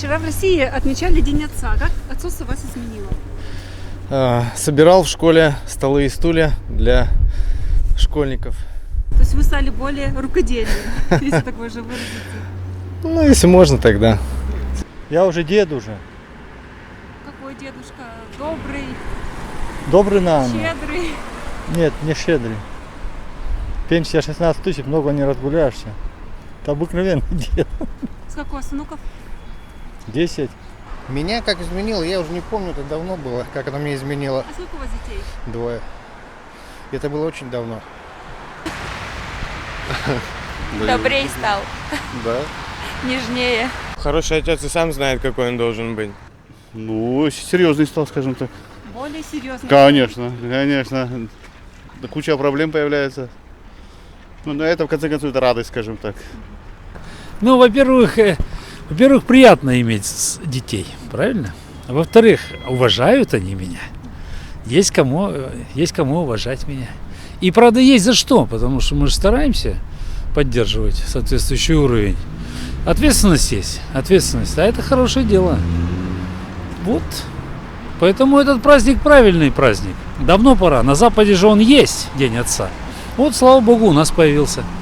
Вчера в России отмечали День отца. Как отцовство вас изменило? Собирал в школе столы и стулья для школьников. То есть вы стали более рукодельным, если так можно выразиться. Ну, если можно, тогда. Я уже дед уже. Какой дедушка? Добрый, Добрый нам. щедрый. Нет, не щедрый. Пенсия 16 тысяч, много не разгуляешься. Это обыкновенный дед. Сколько у вас внуков? 10. Меня как изменило, я уже не помню, это давно было, как она меня изменила. А сколько у вас детей? 2. Это было очень давно. Добрей стал, Да. нежнее. Хороший отец и сам знает, какой он должен быть. Ну, серьезный стал, скажем так. Более серьезно. Конечно, конечно. Да куча проблем появляется. Ну, но это, в конце концов, это радость, скажем так. Ну, во-первых, приятно иметь детей, правильно? А во-вторых, уважают они меня. Есть кому уважать меня. И правда есть за что, потому что мы же стараемся поддерживать соответствующий уровень. Ответственность есть, ответственность, а это хорошее дело. Вот. Поэтому этот праздник правильный праздник. Давно пора. На Западе же он есть, День отца. Вот, слава богу, у нас появился.